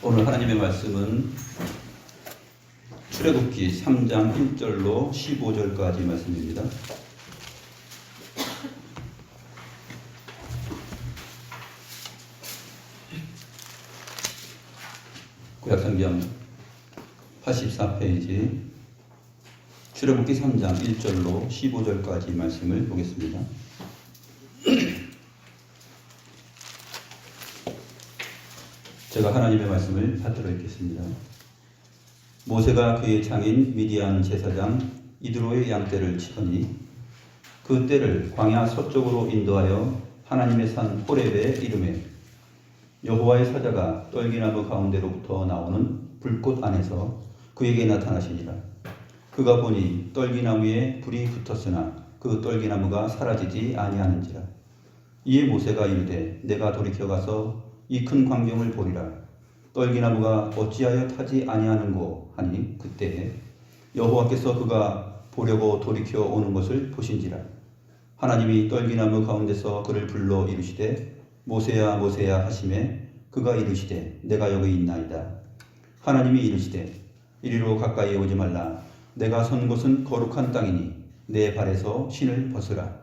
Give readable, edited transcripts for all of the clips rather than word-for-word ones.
오늘 하나님의 말씀은 출애굽기 3장 1절로 15절까지 말씀입니다. 구약성경 84페이지 출애굽기 3장 1절로 15절까지 말씀을 보겠습니다. 제가 하나님의 말씀을 받들어 읽겠습니다. 모세가 그의 장인 미디안 제사장 이드로의 양떼를 치더니 그 떼를 광야 서쪽으로 인도하여 하나님의 산 호렙에 이르매 여호와의 사자가 떨기나무 가운데로부터 나오는 불꽃 안에서 그에게 나타나시니라. 그가 보니 떨기나무에 불이 붙었으나 그 떨기나무가 사라지지 아니하는지라. 이에 모세가 이르되 내가 돌이켜 가서 이 큰 광경을 보리라. 떨기나무가 어찌하여 타지 아니하는고 하니 그때에 여호와께서 그가 보려고 돌이켜 오는 것을 보신지라. 하나님이 떨기나무 가운데서 그를 불러 이르시되 모세야 모세야 하시매 그가 이르시되 내가 여기 있나이다. 하나님이 이르시되 이리로 가까이 오지 말라. 내가 선 곳은 거룩한 땅이니 내 발에서 신을 벗으라.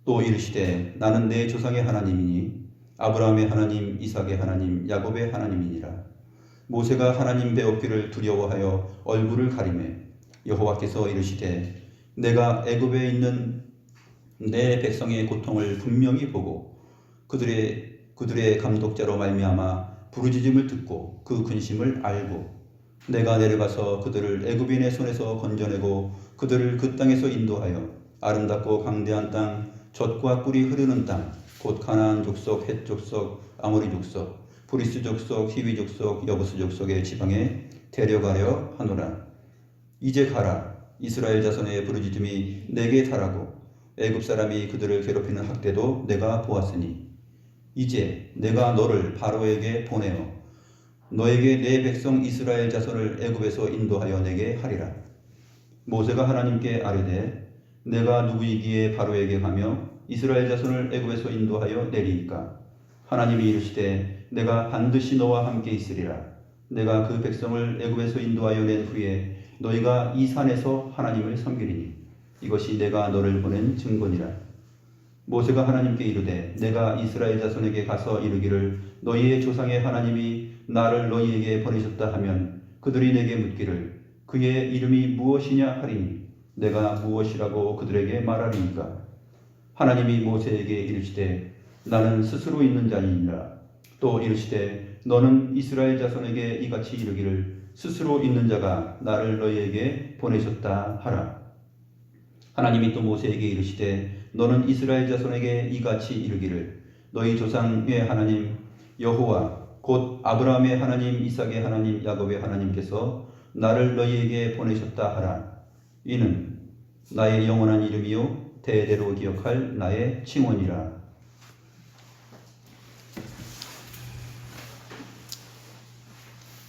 또 이르시되 나는 내 조상의 하나님이니 아브라함의 하나님, 이삭의 하나님, 야곱의 하나님이니라. 모세가 하나님 배우기를 두려워하여 얼굴을 가리매 여호와께서 이르시되 내가 애굽에 있는 내 백성의 고통을 분명히 보고 그들의 감독자로 말미암아 부르짖음을 듣고 그 근심을 알고 내가 내려가서 그들을 애굽인의 손에서 건져내고 그들을 그 땅에서 인도하여 아름답고 광대한 땅, 젖과 꿀이 흐르는 땅, 곧 가나안 족속, 헷 족속, 아모리 족속, 브리스 족속, 히위 족속, 여부스 족속의 지방에 데려가려 하노라. 이제 가라. 이스라엘 자손의 부르짖음이 내게 달하고 애굽 사람이 그들을 괴롭히는 학대도 내가 보았으니 이제 내가 너를 바로에게 보내어 너에게 내 백성 이스라엘 자손을 애굽에서 인도하여 내게 하리라. 모세가 하나님께 아뢰되 내가 누구이기에 바로에게 가며 이스라엘 자손을 애굽에서 인도하여 내리이까. 하나님이 이르시되 내가 반드시 너와 함께 있으리라. 내가 그 백성을 애굽에서 인도하여 낸 후에 너희가 이 산에서 하나님을 섬기리니 이것이 내가 너를 보낸 증거니라. 모세가 하나님께 이르되 내가 이스라엘 자손에게 가서 이르기를 너희의 조상의 하나님이 나를 너희에게 보내셨다 하면 그들이 내게 묻기를 그의 이름이 무엇이냐 하리니 내가 무엇이라고 그들에게 말하리이까. 하나님이 모세에게 이르시되 나는 스스로 있는 자니라. 또 이르시되 너는 이스라엘 자손에게 이같이 이르기를 스스로 있는 자가 나를 너희에게 보내셨다 하라. 하나님이 또 모세에게 이르시되 너는 이스라엘 자손에게 이같이 이르기를 너희 조상의 하나님 여호와 곧 아브라함의 하나님, 이삭의 하나님, 야곱의 하나님께서 나를 너희에게 보내셨다 하라. 이는 나의 영원한 이름이요 대대로 기억할 나의 칭원이라.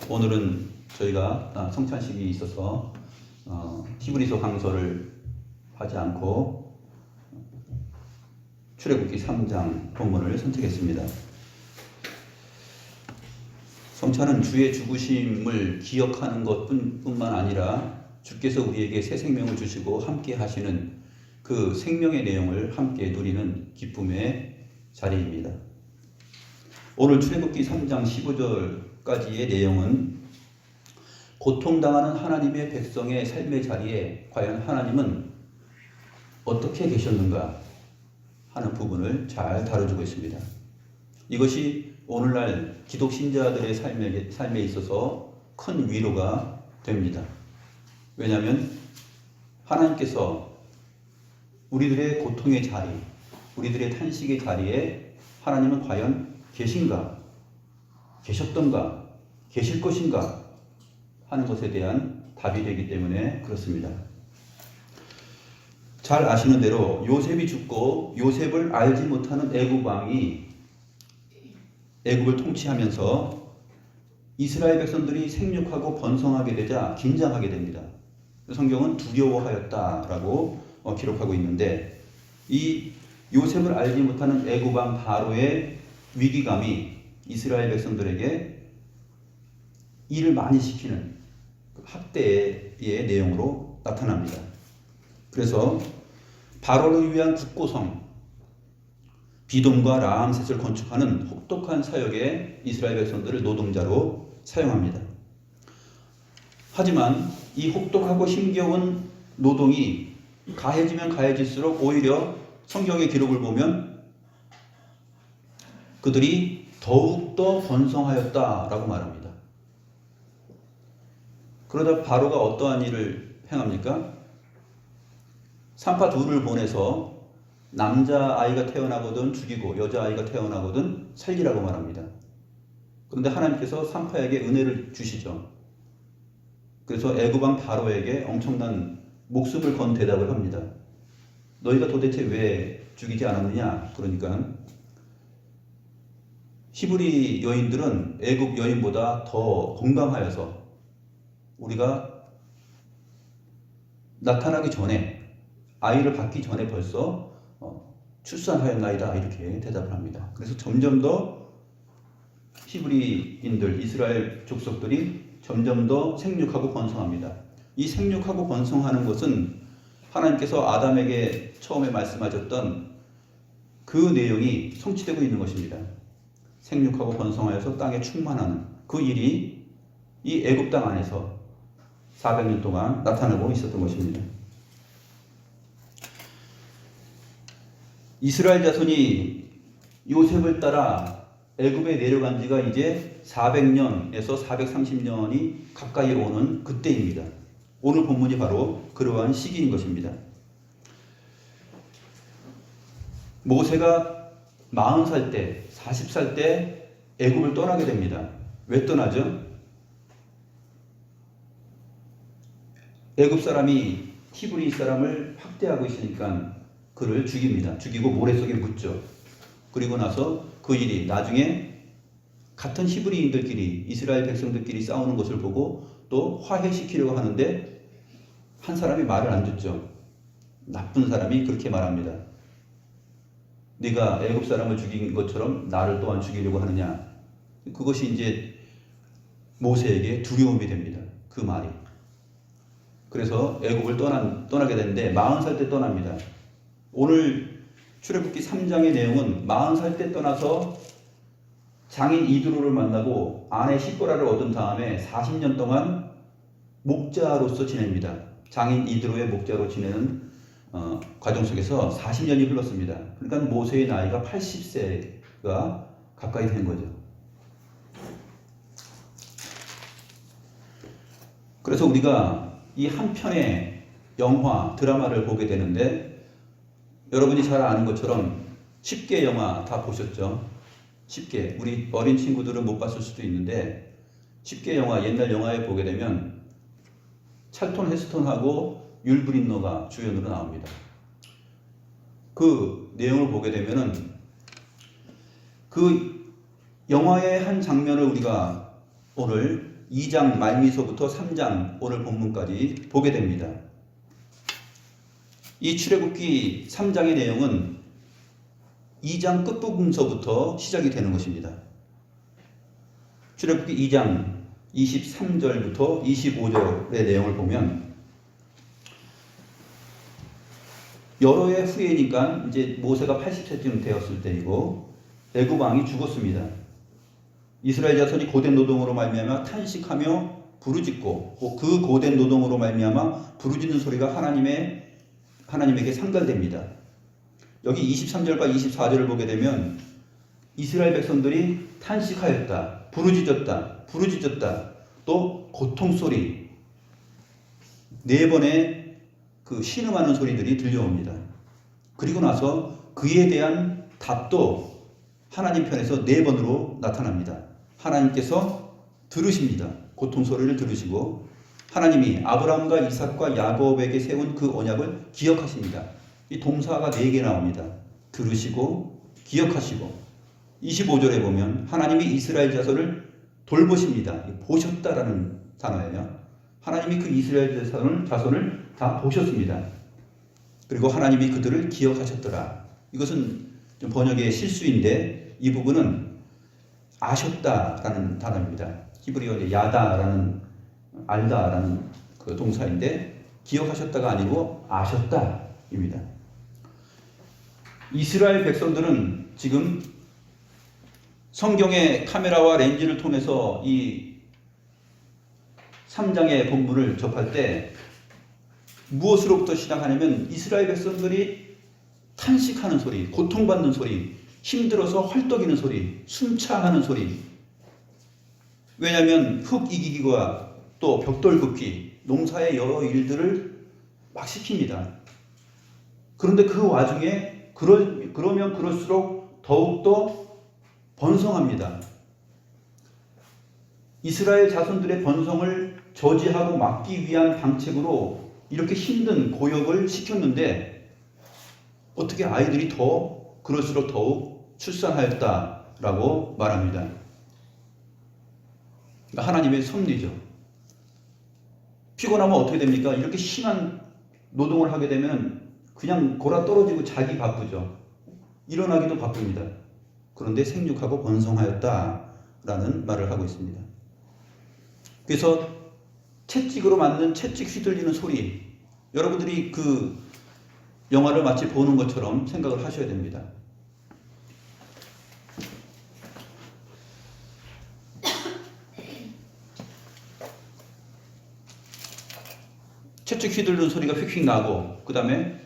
오늘은 저희가 성찬식이 있어서 히브리서 강서를 하지 않고 출애굽기 3장 본문을 선택했습니다. 성찬은 주의 죽으심을 기억하는 것뿐만 아니라 주께서 우리에게 새 생명을 주시고 함께 하시는 그 생명의 내용을 함께 누리는 기쁨의 자리입니다. 오늘 출애굽기 3장 15절까지의 내용은 고통당하는 하나님의 백성의 삶의 자리에 과연 하나님은 어떻게 계셨는가 하는 부분을 잘 다뤄주고 있습니다. 이것이 오늘날 기독 신자들의 삶에 있어서 큰 위로가 됩니다. 왜냐하면 하나님께서 우리들의 고통의 자리, 우리들의 탄식의 자리에 하나님은 과연 계신가, 계셨던가, 계실 것인가 하는 것에 대한 답이 되기 때문에 그렇습니다. 잘 아시는 대로 요셉이 죽고 요셉을 알지 못하는 애굽 왕이 애굽을 통치하면서 이스라엘 백성들이 생육하고 번성하게 되자 긴장하게 됩니다. 성경은 두려워하였다라고 기록하고 있는데 이 요셉을 알지 못하는 애굽 왕 바로의 위기감이 이스라엘 백성들에게 일을 많이 시키는 학대의 내용으로 나타납니다. 그래서 바로를 위한 국고성 비돔과 라암셋을 건축하는 혹독한 사역에 이스라엘 백성들을 노동자로 사용합니다. 하지만 이 혹독하고 힘겨운 노동이 가해지면 가해질수록 오히려 성경의 기록을 보면 그들이 더욱더 번성하였다라고 말합니다. 그러다 바로가 어떠한 일을 행합니까? 산파 둘을 보내서 남자아이가 태어나거든 죽이고 여자아이가 태어나거든 살리라고 말합니다. 그런데 하나님께서 산파에게 은혜를 주시죠. 그래서 애굽왕 바로에게 엄청난 목숨을 건 대답을 합니다. 너희가 도대체 왜 죽이지 않았느냐? 그러니까 히브리 여인들은 애굽 여인보다 더 건강하여서 우리가 나타나기 전에 아이를 갖기 전에 벌써 출산하였나이다 이렇게 대답을 합니다. 그래서 점점 더 히브리인들 이스라엘 족속들이 점점 더 생육하고 번성합니다. 이 생육하고 번성하는 것은 하나님께서 아담에게 처음에 말씀하셨던 그 내용이 성취되고 있는 것입니다. 생육하고 번성하여서 땅에 충만하는 그 일이 이 애굽 땅 안에서 400년 동안 나타나고 있었던 것입니다. 이스라엘 자손이 요셉을 따라 애굽에 내려간 지가 이제 400년에서 430년이 가까이 오는 그때입니다. 오늘 본문이 바로 그러한 시기인 것입니다. 모세가 40살 때, 40살 때 애굽을 떠나게 됩니다. 왜 떠나죠? 애굽 사람이 히브리 사람을 학대하고 있으니까 그를 죽입니다. 죽이고 모래 속에 묻죠. 그리고 나서 그 일이 나중에 같은 히브리인들끼리 이스라엘 백성들끼리 싸우는 것을 보고 또 화해시키려고 하는데 한 사람이 말을 안 듣죠. 나쁜 사람이 그렇게 말합니다. 네가 애굽 사람을 죽인 것처럼 나를 또한 죽이려고 하느냐. 그것이 이제 모세에게 두려움이 됩니다. 그 말이. 그래서 애굽을 떠나게 되는데 40살 때 떠납니다. 오늘 출애굽기 3장의 내용은 40살 때 떠나서 장인 이드로를 만나고 아내 시보라를 얻은 다음에 40년 동안 목자로서 지냅니다. 장인 이드로의 목자로 지내는 과정 속에서 40년이 흘렀습니다. 그러니까 모세의 나이가 80세가 가까이 된 거죠. 그래서 우리가 이 한 편의 영화, 드라마를 보게 되는데 여러분이 잘 아는 것처럼 10개 영화 다 보셨죠? 10개. 우리 어린 친구들은 못 봤을 수도 있는데 10개 영화, 옛날 영화에 보게 되면 찰톤 헤스턴하고 율 브린너가 주연으로 나옵니다. 그 내용을 보게 되면은 그 영화의 한 장면을 우리가 오늘 2장 말미서부터 3장 오늘 본문까지 보게 됩니다. 이 출애굽기 3장의 내용은 2장 끝부분서부터 시작이 되는 것입니다. 출애굽기 2장 23절부터 25절의 내용을 보면 여러 해 후에니까 이제 모세가 80세쯤 되었을 때이고 애굽 왕이 죽었습니다. 이스라엘 자손이 고된 노동으로 말미암아 탄식하며 부르짖고 그 고된 노동으로 말미암아 부르짖는 소리가 하나님에게 상달됩니다. 여기 23절과 24절을 보게 되면 이스라엘 백성들이 탄식하였다, 부르짖었다, 또 고통소리, 4번의 그 신음하는 소리들이 들려옵니다. 그리고 나서 그에 대한 답도 하나님 편에서 4번으로 나타납니다. 하나님께서 들으십니다. 고통소리를 들으시고 하나님이 아브라함과 이삭과 야곱에게 세운 그 언약을 기억하십니다. 이 동사가 4개 나옵니다. 들으시고 기억하시고 25절에 보면 하나님이 이스라엘 자손을 돌보십니다. 보셨다라는 단어예요. 하나님이 그 이스라엘 자손을 다 보셨습니다. 그리고 하나님이 그들을 기억하셨더라. 이것은 좀 번역의 실수인데 이 부분은 아셨다라는 단어입니다. 히브리어 이제 야다라는 알다라는 그 동사인데 기억하셨다가 아니고 아셨다입니다. 이스라엘 백성들은 지금 성경의 카메라와 렌즈를 통해서 이 3장의 본문을 접할 때 무엇으로부터 시작하냐면 이스라엘 백성들이 탄식하는 소리, 고통받는 소리, 힘들어서 헐떡이는 소리, 숨차하는 소리. 왜냐하면 흙 이기기와 또 벽돌 굽기, 농사의 여러 일들을 막 시킵니다. 그런데 그 와중에 그러면 그럴수록 더욱더 번성합니다. 이스라엘 자손들의 번성을 저지하고 막기 위한 방책으로 이렇게 힘든 고역을 시켰는데 어떻게 아이들이 그럴수록 더욱 출산하였다라고 말합니다. 그러니까 하나님의 섭리죠. 피곤하면 어떻게 됩니까? 이렇게 심한 노동을 하게 되면 그냥 골아 떨어지고 자기 바쁘죠. 일어나기도 바쁩니다. 그런데 생육하고 번성하였다라는 말을 하고 있습니다. 그래서 채찍으로 맞는 채찍 휘둘리는 소리, 여러분들이 그 영화를 마치 보는 것처럼 생각을 하셔야 됩니다. 채찍 휘두르는 소리가 휙휙 나고 그 다음에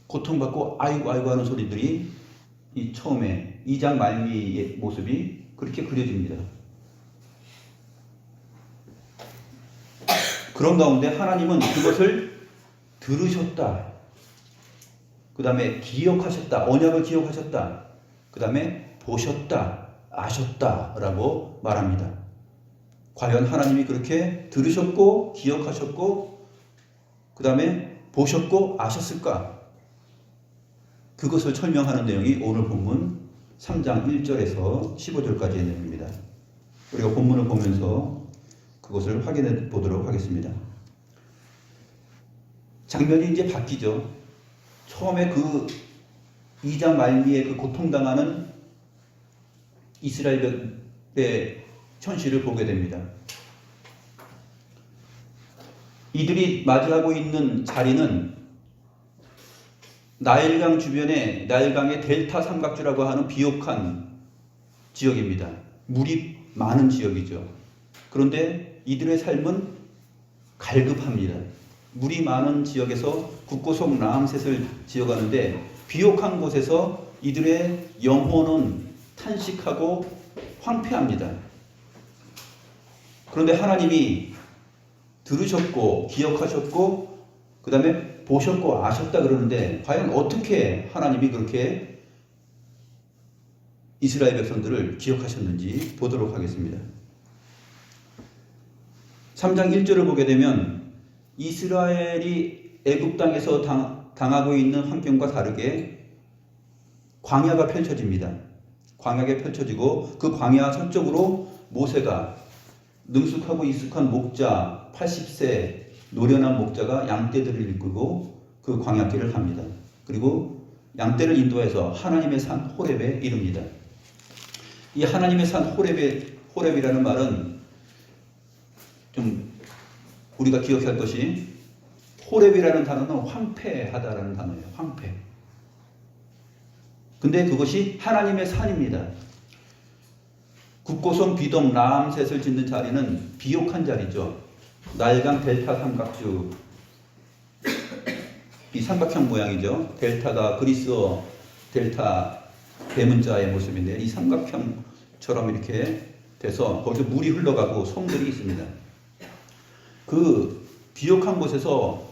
고통받고 아이고 아이고 하는 소리들이 이 처음에 2장 말미의 모습이 그렇게 그려집니다. 그런 가운데 하나님은 그것을 들으셨다. 그 다음에 기억하셨다. 언약을 기억하셨다. 그 다음에 보셨다. 아셨다. 라고 말합니다. 과연 하나님이 그렇게 들으셨고 기억하셨고 그 다음에 보셨고 아셨을까? 그것을 설명하는 내용이 오늘 본문 3장 1절에서 15절까지의 내용입니다. 우리가 본문을 보면서 그것을 확인해 보도록 하겠습니다. 장면이 이제 바뀌죠. 처음에 그 2장 말미에 그 고통당하는 이스라엘의 현실을 보게 됩니다. 이들이 맞이하고 있는 자리는 나일강 주변에 나일강의 델타 삼각주라고 하는 비옥한 지역입니다. 물이 많은 지역이죠. 그런데 이들의 삶은 갈급합니다. 물이 많은 지역에서 국고속 라암셋을 지어가는데 비옥한 곳에서 이들의 영혼은 탄식하고 황폐합니다. 그런데 하나님이 들으셨고 기억하셨고 그 다음에 보셨고 아셨다 그러는데 과연 어떻게 하나님이 그렇게 이스라엘 백성들을 기억하셨는지 보도록 하겠습니다. 3장 1절을 보게 되면 이스라엘이 애굽 땅에서 당하고 있는 환경과 다르게 광야가 펼쳐집니다. 광야가 펼쳐지고 그 광야 서쪽으로 모세가 능숙하고 익숙한 목자 80세 노련한 목자가 양떼들을 이끌고 그 광야길을 갑니다. 그리고 양떼를 인도해서 하나님의 산 호렙에 이릅니다. 이 하나님의 산 호렙이라는 말은 좀 우리가 기억할 것이 호렙이라는 단어는 황폐하다라는 단어예요. 황폐. 근데 그것이 하나님의 산입니다. 국고성 비동 라암셋을 짓는 자리는 비옥한 자리죠. 나일강 델타 삼각주, 이 삼각형 모양이죠. 델타가 그리스어 델타 대문자의 모습인데 이 삼각형처럼 이렇게 돼서 거기서 물이 흘러가고 성들이 있습니다. 그 비옥한 곳에서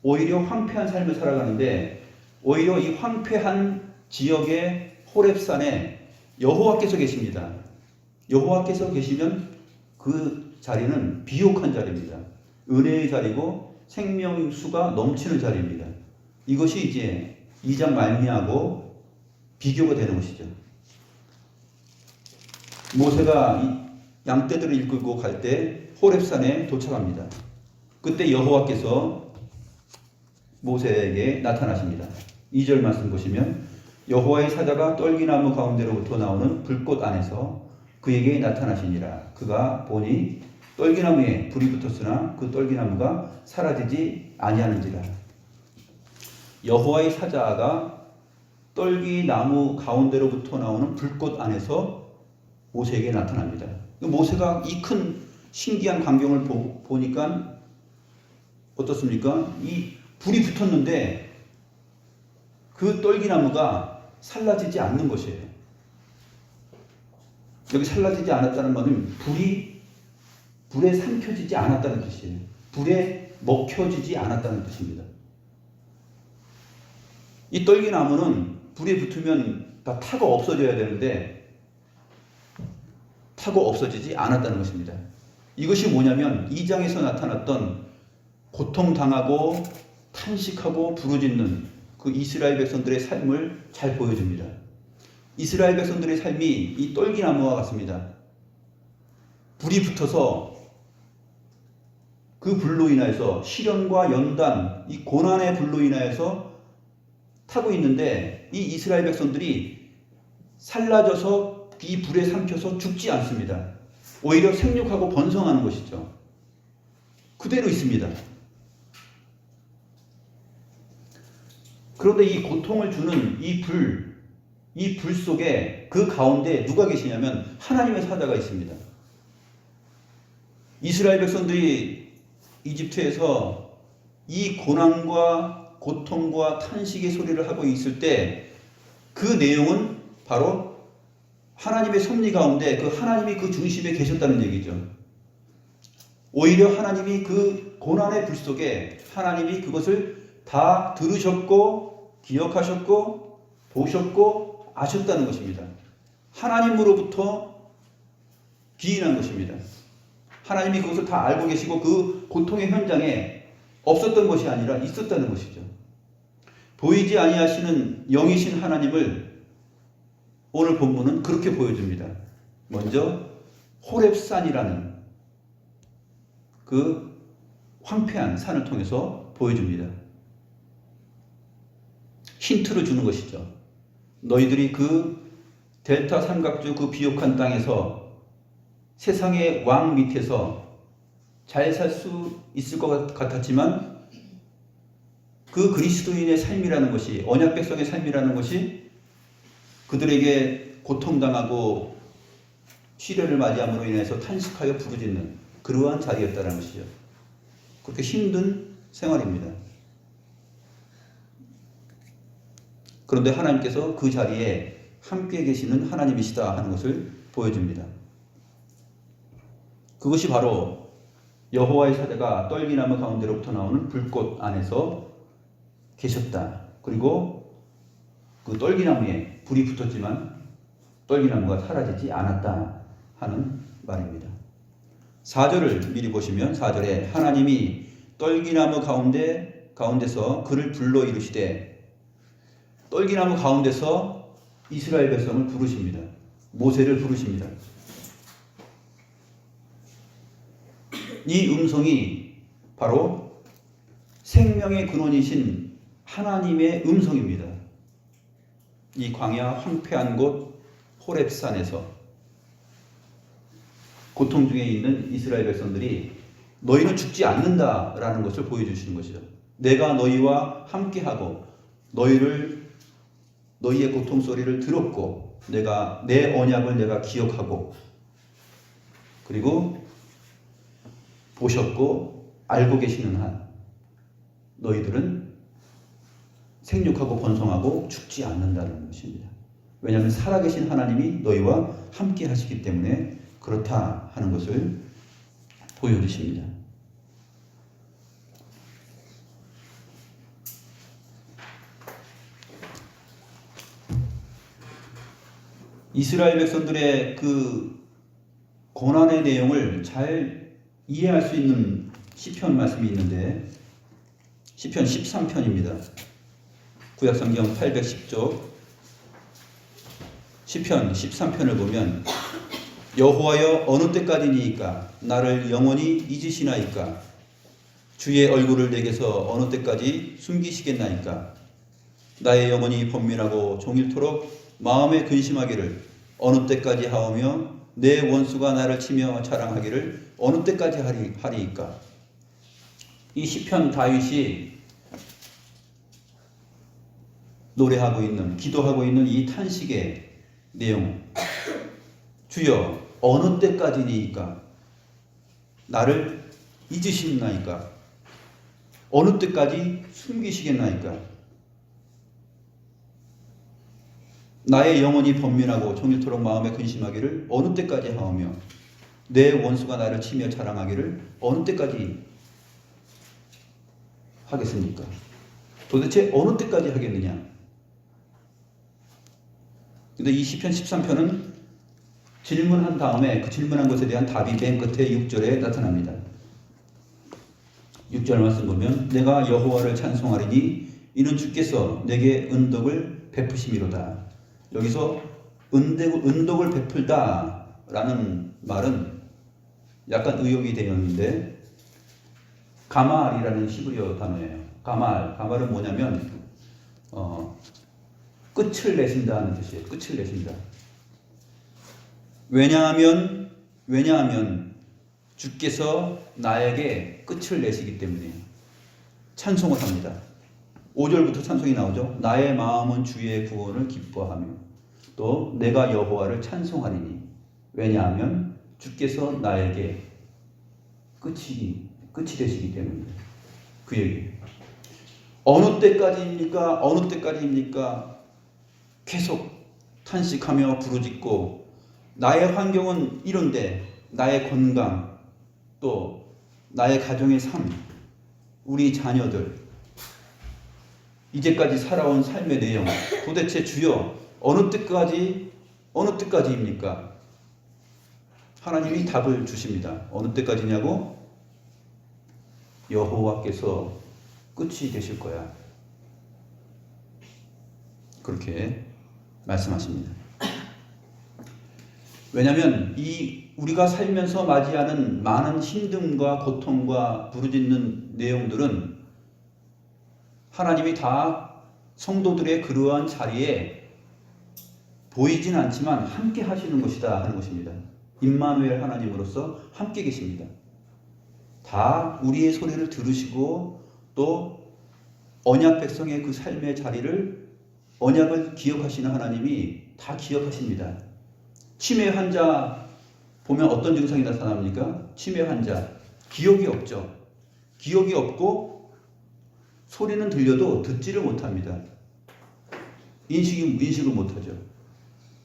오히려 황폐한 삶을 살아가는데 오히려 이 황폐한 지역의 호렙산에 여호와께서 계십니다. 여호와께서 계시면 그 자리는 비옥한 자리입니다. 은혜의 자리고 생명수가 넘치는 자리입니다. 이것이 이제 2장 말미하고 비교가 되는 것이죠. 모세가 양떼들을 이끌고 갈 때 호렙산에 도착합니다. 그때 여호와께서 모세에게 나타나십니다. 2절 말씀 보시면 여호와의 사자가 떨기나무 가운데로부터 나오는 불꽃 안에서 그에게 나타나시니라. 그가 보니 떨기나무에 불이 붙었으나 그 떨기나무가 사라지지 아니하는지라. 여호와의 사자가 떨기나무 가운데로부터 나오는 불꽃 안에서 모세에게 나타납니다. 모세가 이 큰 신기한 광경을 보니까 어떻습니까? 이 불이 붙었는데 그 떨기나무가 살라지지 않는 것이에요. 여기 살라지지 않았다는 말은 불에 삼켜지지 않았다는 뜻이에요. 불에 먹혀지지 않았다는 뜻입니다. 이 떨기나무는 불에 붙으면 다 타고 없어져야 되는데 타고 없어지지 않았다는 것입니다. 이것이 뭐냐면 2장에서 나타났던 고통당하고 탄식하고 부르짖는 그 이스라엘 백성들의 삶을 잘 보여줍니다. 이스라엘 백성들의 삶이 이 떨기나무와 같습니다. 불이 붙어서 그 불로 인하여서 시련과 연단, 이 고난의 불로 인하여서 타고 있는데 이 이스라엘 백성들이 살라져서 이 불에 삼켜서 죽지 않습니다. 오히려 생육하고 번성하는 것이죠. 그대로 있습니다. 그런데 이 고통을 주는 이 불 속에 그 가운데 누가 계시냐면 하나님의 사자가 있습니다. 이스라엘 백성들이 이집트에서 이 고난과 고통과 탄식의 소리를 하고 있을 때 그 내용은 바로 하나님의 섭리 가운데 그 하나님이 그 중심에 계셨다는 얘기죠. 오히려 하나님이 그 고난의 불 속에 하나님이 그것을 다 들으셨고 기억하셨고 보셨고 아셨다는 것입니다. 하나님으로부터 기인한 것입니다. 하나님이 그것을 다 알고 계시고 그 고통의 현장에 없었던 것이 아니라 있었다는 것이죠. 보이지 아니하시는 영이신 하나님을 오늘 본문은 그렇게 보여줍니다. 먼저 호렙산이라는 그 황폐한 산을 통해서 보여줍니다. 힌트를 주는 것이죠. 너희들이 그 델타 삼각주 그 비옥한 땅에서 세상의 왕 밑에서 잘 살 수 있을 것 같았지만 그 그리스도인의 삶이라는 것이, 언약 백성의 삶이라는 것이 그들에게 고통당하고 시련을 맞이함으로 인해서 탄식하여 부르짖는 그러한 자리였다는 것이죠. 그렇게 힘든 생활입니다. 그런데 하나님께서 그 자리에 함께 계시는 하나님이시다 하는 것을 보여줍니다. 그것이 바로 여호와의 사자가 떨기나무 가운데로부터 나오는 불꽃 안에서 계셨다. 그리고 그 떨기나무에 불이 붙었지만 떨기나무가 사라지지 않았다 하는 말입니다. 4절을 미리 보시면 4절에 하나님이 떨기나무 가운데서 그를 불러 이르시되, 떨기나무 가운데서 이스라엘 백성을 부르십니다. 모세를 부르십니다. 이 음성이 바로 생명의 근원이신 하나님의 음성입니다. 이 광야 황폐한 곳 호렙산에서 고통 중에 있는 이스라엘 백성들이 너희는 죽지 않는다라는 것을 보여주시는 것이죠. 내가 너희와 함께하고 너희의 고통 소리를 들었고 내가 내 언약을 내가 기억하고 그리고 보셨고 알고 계시는 한 너희들은 생육하고 번성하고 죽지 않는다는 것입니다. 왜냐하면 살아계신 하나님이 너희와 함께 하시기 때문에 그렇다 하는 것을 보여주십니다. 이스라엘 백성들의 그 고난의 내용을 잘 이해할 수 있는 시편 말씀이 있는데 시편 13편입니다. 구약성경 810쪽 시편 13편을 보면 여호와여 어느 때까지니이까 나를 영원히 잊으시나이까 주의 얼굴을 내게서 어느 때까지 숨기시겠나이까 나의 영혼이 번민하고 종일토록 마음에 근심하기를 어느 때까지 하오며 내 원수가 나를 치며 자랑하기를 어느 때까지 하리이까. 이 시편 다윗이 노래하고 있는, 기도하고 있는 이 탄식의 내용. 주여 어느 때까지니까 나를 잊으시나이까. 어느 때까지 숨기시겠나이까. 나의 영혼이 번민하고 종일토록 마음에 근심하기를 어느 때까지 하오며 내 원수가 나를 치며 자랑하기를 어느 때까지 하겠습니까? 도대체 어느 때까지 하겠느냐? 근데 이 시편 13편은 질문한 다음에 그 질문한 것에 대한 답이 맨 끝에 6절에 나타납니다. 6절 말씀 보면 내가 여호와를 찬송하리니 이는 주께서 내게 은덕을 베푸심이로다. 여기서 은덕을 베풀다 라는 말은 약간 의혹이 되었는데 가말이라는 히브리어 단어예요. 가말은 뭐냐면 끝을 내신다는 뜻이에요. 끝을 내신다. 왜냐하면 주께서 나에게 끝을 내시기 때문이에요. 찬송을 합니다. 5절부터 찬송이 나오죠. 나의 마음은 주의 구원을 기뻐하며 또 내가 여호와를 찬송하리니 왜냐하면 주께서 나에게 끝이 되시기 때문이에요. 그 얘기. 어느 때까지입니까? 어느 때까지입니까? 계속 탄식하며 부르짖고 나의 환경은 이런데 나의 건강 또 나의 가정의 삶 우리 자녀들 이제까지 살아온 삶의 내용 도대체 주여 어느 때까지입니까? 하나님이 답을 주십니다. 어느 때까지냐고? 여호와께서 끝이 되실 거야. 그렇게 말씀하십니다. 왜냐하면 우리가 살면서 맞이하는 많은 힘듦과 고통과 부르짖는 내용들은 하나님이 다 성도들의 그러한 자리에 보이진 않지만 함께 하시는 것이다 하는 것입니다. 임마누엘 하나님으로서 함께 계십니다. 다 우리의 소리를 들으시고 또 언약 백성의 그 삶의 자리를 언약을 기억하시는 하나님이 다 기억하십니다. 치매 환자 보면 어떤 증상이 나타납니까? 치매 환자 기억이 없죠. 기억이 없고 소리는 들려도 듣지를 못합니다. 인식을 못하죠.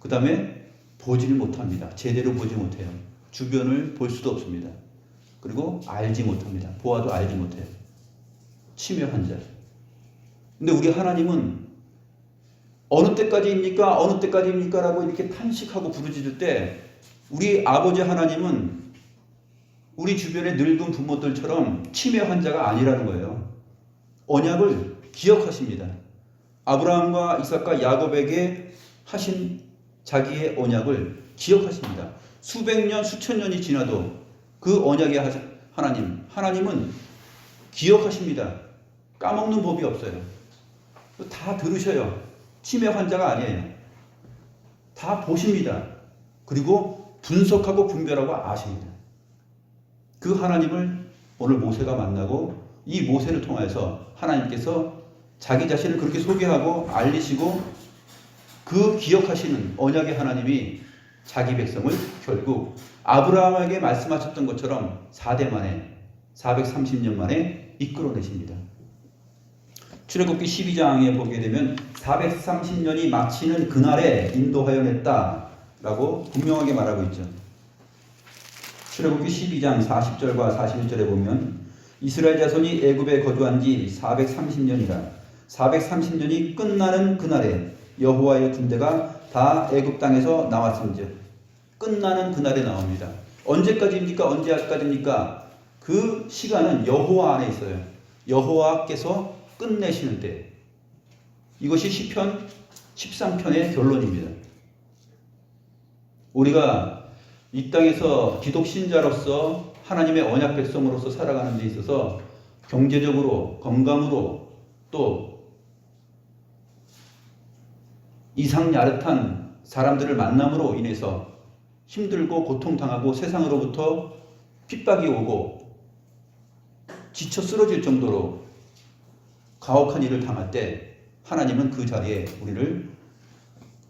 그 다음에 보지를 못합니다. 제대로 보지 못해요. 주변을 볼 수도 없습니다. 그리고 알지 못합니다. 보아도 알지 못해요. 치매 환자. 근데 우리 하나님은 어느 때까지입니까? 어느 때까지입니까? 라고 이렇게 탄식하고 부르짖을 때 우리 아버지 하나님은 우리 주변의 늙은 부모들처럼 치매 환자가 아니라는 거예요. 언약을 기억하십니다. 아브라함과 이삭과 야곱에게 하신 자기의 언약을 기억하십니다. 수백 년, 수천 년이 지나도 그 언약의 하나님은 기억하십니다. 까먹는 법이 없어요. 다 들으셔요. 치매 환자가 아니에요. 다 보십니다. 그리고 분석하고 분별하고 아십니다. 그 하나님을 오늘 모세가 만나고 이 모세를 통해서 하나님께서 자기 자신을 그렇게 소개하고 알리시고 그 기억하시는 언약의 하나님이 자기 백성을 결국 아브라함에게 말씀하셨던 것처럼 4대 만에 430년 만에 이끌어내십니다. 출애굽기 12장에 보게 되면 430년이 마치는 그날에 인도하여 냈다라고 분명하게 말하고 있죠. 출애굽기 12장 40절과 41절에 보면 이스라엘 자손이 애굽에 거주한 지 430년이라 430년이 끝나는 그날에 여호와의 군대가 다 애굽 땅에서 나왔은즉 끝나는 그날에 나옵니다. 언제까지입니까? 언제까지입니까? 그 시간은 여호와 안에 있어요. 여호와께서 끝내시는 때. 이것이 시편 13편의 결론입니다. 우리가 이 땅에서 기독 신자로서 하나님의 언약 백성으로서 살아가는 데 있어서 경제적으로, 건강으로 또 이상야릇한 사람들을 만남으로 인해서 힘들고 고통당하고 세상으로부터 핍박이 오고 지쳐 쓰러질 정도로 가혹한 일을 당할 때 하나님은 그 자리에 우리를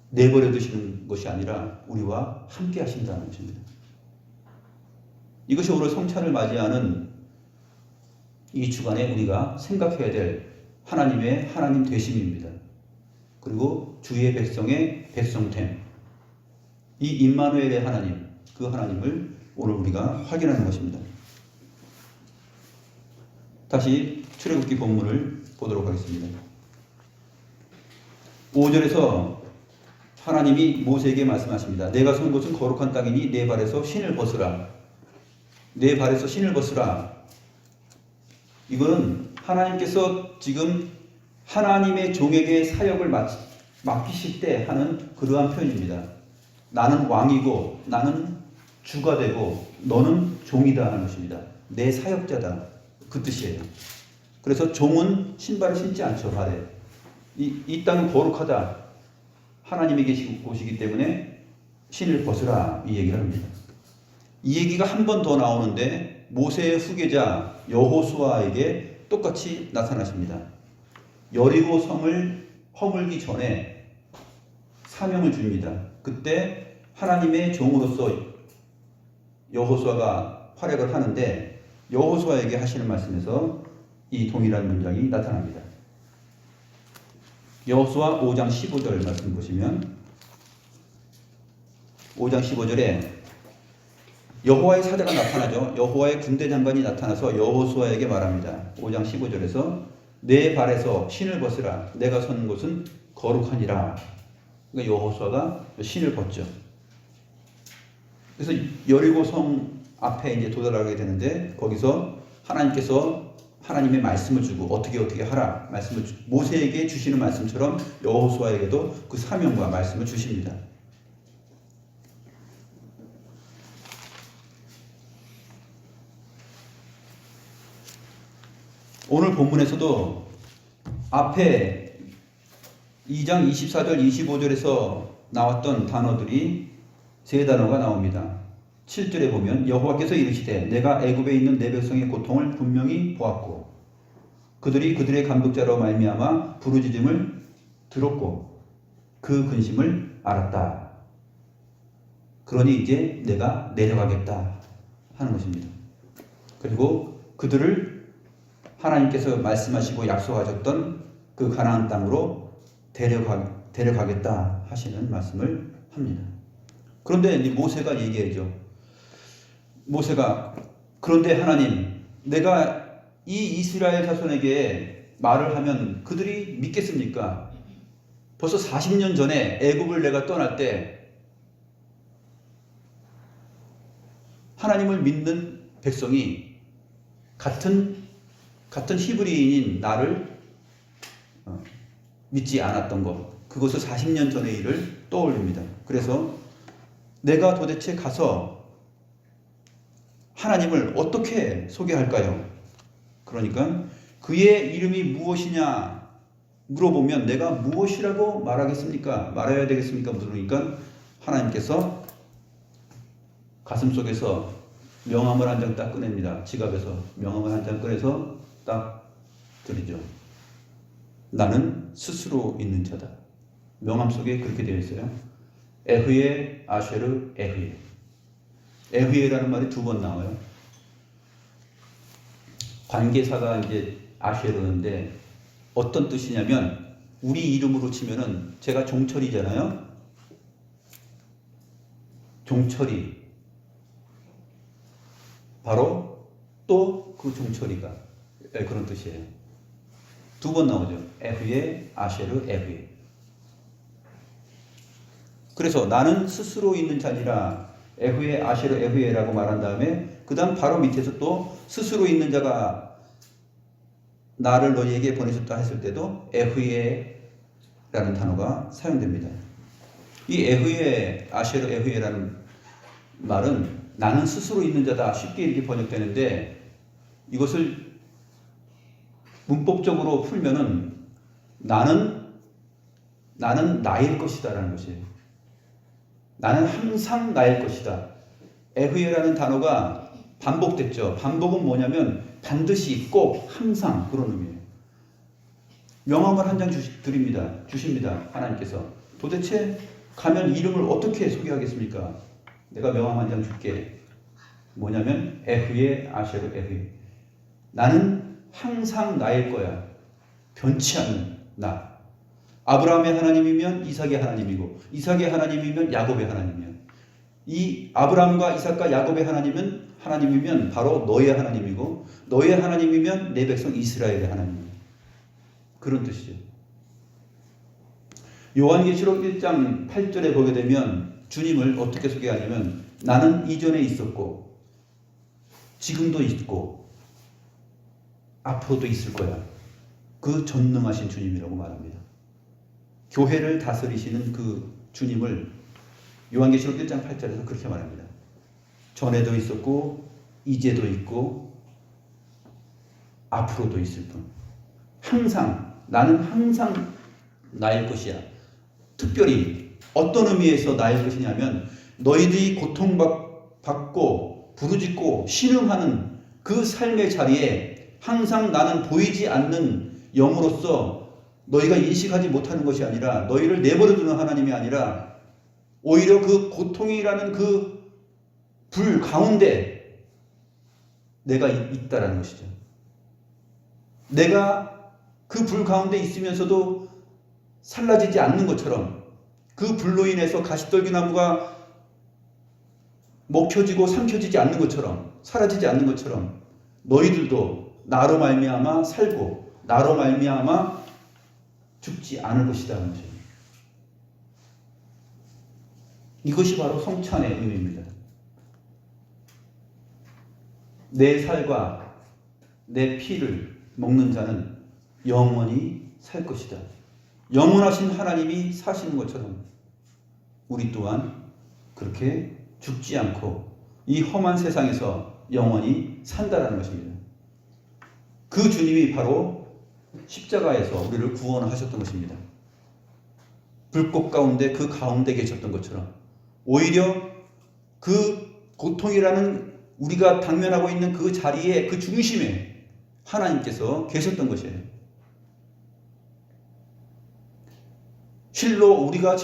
내버려 두시는 것이 아니라 우리와 함께 하신다는 것입니다. 이것이 오늘 성찬을 맞이하는 이 주간에 우리가 생각해야 될 하나님의 하나님 되심입니다. 그리고 주의 백성의 백성됨, 이 임마누엘의 하나님, 그 하나님을 오늘 우리가 확인하는 것입니다. 다시 출애굽기 본문을 보도록 하겠습니다. 5절에서 하나님이 모세에게 말씀하십니다. 내가 선 곳은 거룩한 땅이니 내 발에서 신을 벗으라. 내 발에서 신을 벗으라. 이거는 하나님께서 지금 하나님의 종에게 사역을 맡기실 때 하는 그러한 표현입니다. 나는 왕이고 나는 주가 되고 너는 종이다 하는 것입니다. 내 사역자다. 그 뜻이에요. 그래서 종은 신발을 신지 않죠. 발에. 이 땅은 거룩하다. 하나님이 계신 곳이기 때문에 신을 벗으라. 이 얘기를 합니다. 이 얘기가 한 번 더 나오는데 모세의 후계자 여호수아에게 똑같이 나타나십니다. 여리고 성을 허물기 전에 사명을 줍니다. 그때 하나님의 종으로서 여호수아가 활약을 하는데 여호수아에게 하시는 말씀에서 이 동일한 문장이 나타납니다. 여호수아 5장 15절 말씀 보시면 5장 15절에 여호와의 사자가 나타나죠. 여호와의 군대 장관이 나타나서 여호수아에게 말합니다. 5장 15절에서 내 발에서 신을 벗으라. 내가 선 곳은 거룩하니라. 그러니까 여호수아가 신을 벗죠. 그래서 여리고 성 앞에 이제 도달하게 되는데 거기서 하나님께서 하나님의 말씀을 주고 어떻게 하라 말씀을 모세에게 주시는 말씀처럼 여호수아에게도 그 사명과 말씀을 주십니다. 오늘 본문에서도 앞에 2장 24절 25절에서 나왔던 단어들이 세 단어가 나옵니다. 7절에 보면 여호와께서 이르시되 내가 애굽에 있는 내 백성의 고통을 분명히 보았고 그들이 그들의 감독자로 말미암아 부르짖음을 들었고 그 근심을 알았다. 그러니 이제 내가 내려가겠다 하는 것입니다. 그리고 그들을 하나님께서 말씀하시고 약속하셨던 그 가나안 땅으로 데려가겠다 하시는 말씀을 합니다. 그런데 이제 모세가 얘기하죠. 모세가 그런데 하나님, 내가 이 이스라엘 자손에게 말을 하면 그들이 믿겠습니까? 벌써 40년 전에 애굽을 내가 떠날 때 하나님을 믿는 백성이 같은 히브리인인 나를 믿지 않았던 것, 그것을 40년 전의 일을 떠올립니다. 그래서 내가 도대체 가서 하나님을 어떻게 소개할까요? 그러니까 그의 이름이 무엇이냐 물어보면 내가 무엇이라고 말하겠습니까? 말해야 되겠습니까? 물으니까 하나님께서 가슴속에서 명함을 한 장 딱 꺼냅니다. 지갑에서 명함을 한 장 꺼내서 딱 드리죠. 나는 스스로 있는 자다. 명함 속에 그렇게 되어 있어요. 에흐예 아쉐르 에흐예. 에흐예라는 말이 두 번 나와요. 관계사가 이제 아쉐르인데 어떤 뜻이냐면 우리 이름으로 치면은 제가 종철이잖아요. 종철이 바로 또 그 종철이가 그런 뜻이에요. 두 번 나오죠. 에흐예 아쉐르 에흐예. 그래서 나는 스스로 있는 자니라 에흐예 아쉐르 에흐예라고 말한 다음에 그 다음 바로 밑에서 또 스스로 있는 자가 나를 너희에게 보내셨다 했을 때도 에흐예라는 단어가 사용됩니다. 이 에흐예 아쉐르 에흐예라는 말은 나는 스스로 있는 자다 쉽게 이렇게 번역되는데 이것을 문법적으로 풀면은 나는 나일 것이다라는 것이에요. 나는 항상 나일 것이다. 에흐예라는 단어가 반복됐죠. 반복은 뭐냐면 반드시, 꼭, 항상, 그런 의미예요. 명함을 한 장 주십니다. 하나님께서. 도대체 가면 이름을 어떻게 소개하겠습니까? 내가 명함 한 장 줄게. 뭐냐면 에흐예 아셰르 에흐예. 나는 항상 나일 거야. 변치 않는 나. 아브라함의 하나님이면 이삭의 하나님이고, 이삭의 하나님이면 야곱의 하나님이야. 이 아브라함과 이삭과 야곱의 하나님이면 바로 너의 하나님이고, 너의 하나님이면 내 백성 이스라엘의 하나님이야. 그런 뜻이죠. 요한계시록 1장 8절에 보게 되면 주님을 어떻게 소개하냐면, 나는 이전에 있었고 지금도 있고 앞으로도 있을 거야. 그 전능하신 주님이라고 말합니다. 교회를 다스리시는 그 주님을 요한계시록 1장 8절에서 그렇게 말합니다. 전에도 있었고 이제도 있고 앞으로도 있을 뿐. 항상, 나는 항상 나일 것이야. 특별히 어떤 의미에서 나일 것이냐면, 너희들이 고통받고 부르짖고 신음하는 그 삶의 자리에 항상 나는 보이지 않는 영으로서 너희가 인식하지 못하는 것이 아니라, 너희를 내버려 두는 하나님이 아니라 오히려 그 고통이라는 그 불 가운데 내가 있다라는 것이죠. 내가 그 불 가운데 있으면서도 살라지지 않는 것처럼, 그 불로 인해서 가시떨기나무가 먹혀지고 삼켜지지 않는 것처럼, 사라지지 않는 것처럼 너희들도 나로 말미암아 살고 나로 말미암아 죽지 않을 것이다. 이것이 바로 성찬의 의미입니다. 내 살과 내 피를 먹는 자는 영원히 살 것이다. 영원하신 하나님이 사시는 것처럼 우리 또한 그렇게 죽지 않고 이 험한 세상에서 영원히 산다라는 것입니다. 그 주님이 바로 십자가에서 우리를 구원하셨던 것입니다. 불꽃 가운데 그 가운데 계셨던 것처럼 오히려 그 고통이라는 우리가 당면하고 있는 그 자리에, 그 중심에 하나님께서 계셨던 것이에요. 실로 우리가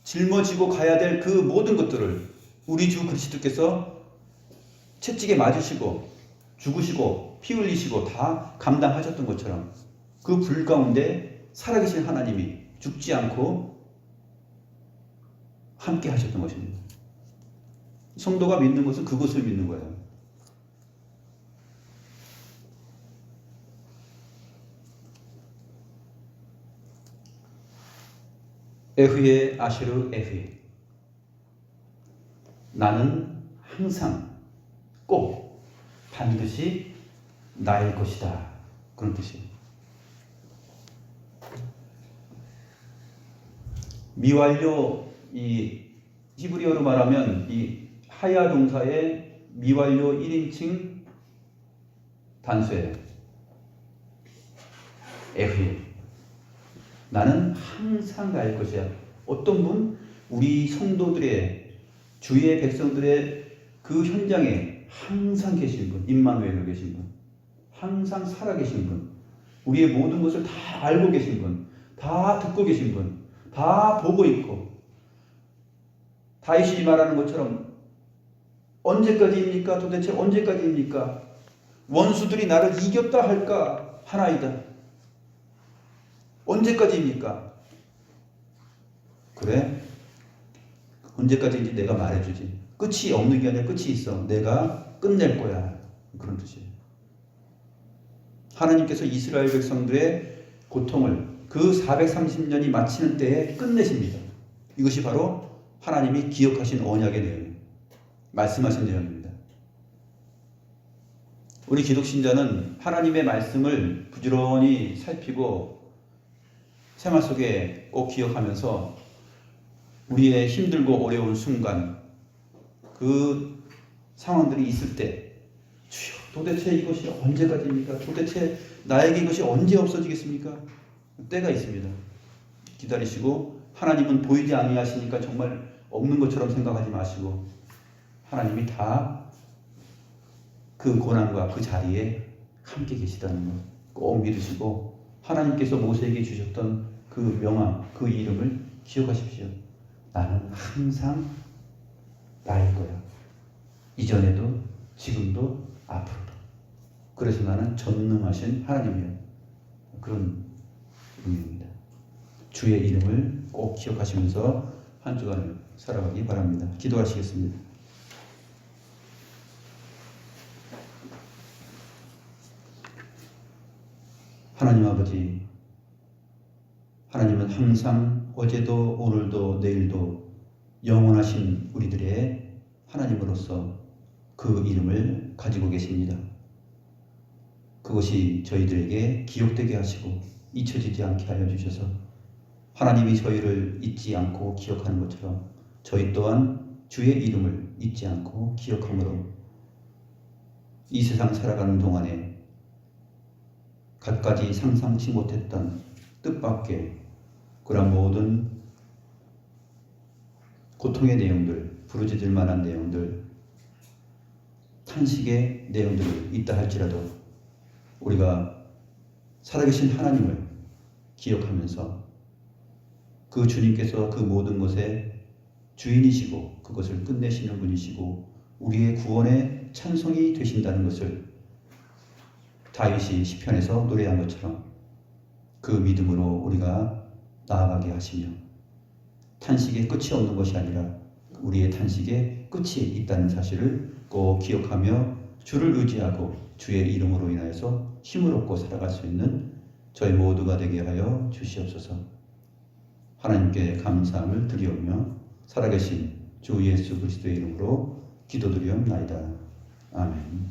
짊어지고 가야 될 그 모든 것들을 우리 주 그리스도께서 채찍에 맞으시고 죽으시고 피 흘리시고 다 감당하셨던 것처럼, 그 불 가운데 살아계신 하나님이 죽지 않고 함께 하셨던 것입니다. 성도가 믿는 것은 그것을 믿는 거예요. 에흐예 아시르 에흐예. 나는 항상 꼭 반드시 나일 것이다. 그런 뜻이에요. 미완료, 이 히브리어로 말하면 이 하야 동사의 미완료 1인칭 단수예요. 에흐예. 나는 항상 나일 것이야. 어떤 분? 우리 성도들의, 주의 백성들의 그 현장에 항상 계신 분, 임마누엘로 계신 분, 항상 살아계신 분, 우리의 모든 것을 다 알고 계신 분, 다 듣고 계신 분, 다 보고 있고, 다윗이 말하는 것처럼 언제까지입니까? 도대체 언제까지입니까? 원수들이 나를 이겼다 할까 하나이다. 언제까지입니까? 그래? 언제까지인지 내가 말해주지. 끝이 없는 게 아니라 끝이 있어. 내가 끝낼 거야. 그런 뜻이에요. 하나님께서 이스라엘 백성들의 고통을 그 430년이 마치는 때에 끝내십니다. 이것이 바로 하나님이 기억하신 언약의 내용이에요. 말씀하신 내용입니다. 우리 기독신자는 하나님의 말씀을 부지런히 살피고 생활 속에 꼭 기억하면서 우리의 힘들고 어려운 순간, 그 상황들이 있을 때, 주여, 도대체 이것이 언제까지입니까? 도대체 나에게 이것이 언제 없어지겠습니까? 때가 있습니다. 기다리시고 하나님은 보이지 아니하시니까 정말 없는 것처럼 생각하지 마시고 하나님이 다 그 고난과 그 자리에 함께 계시다는 것 꼭 믿으시고 하나님께서 모세에게 주셨던 그 명함, 그 이름을 기억하십시오. 나는 항상 나일 거야. 이전에도 지금도 앞으로도. 그래서 나는 전능하신 하나님이야. 그런 의미입니다. 주의 이름을 꼭 기억하시면서 한 주간을 살아가기 바랍니다. 기도하시겠습니다. 하나님 아버지, 하나님은 항상 어제도 오늘도 내일도 영원하신 우리들의 하나님으로서 그 이름을 가지고 계십니다. 그것이 저희들에게 기억되게 하시고 잊혀지지 않게 하여 주셔서 하나님이 저희를 잊지 않고 기억하는 것처럼 저희 또한 주의 이름을 잊지 않고 기억함으로 이 세상 살아가는 동안에 갖가지 상상치 못했던 뜻밖의 그런 모든 고통의 내용들, 부르짖을 만한 내용들, 탄식의 내용들이 있다 할지라도 우리가 살아계신 하나님을 기억하면서 그 주님께서 그 모든 것의 주인이시고 그것을 끝내시는 분이시고 우리의 구원의 찬송이 되신다는 것을 다윗이 시편에서 노래한 것처럼 그 믿음으로 우리가 나아가게 하시며 탄식의 끝이 없는 것이 아니라 우리의 탄식의 끝이 있다는 사실을 꼭 기억하며 주를 의지하고 주의 이름으로 인하여서 힘을 얻고 살아갈 수 있는 저희 모두가 되게 하여 주시옵소서. 하나님께 감사함을 드리오며 살아계신 주 예수 그리스도의 이름으로 기도드리옵나이다. 아멘.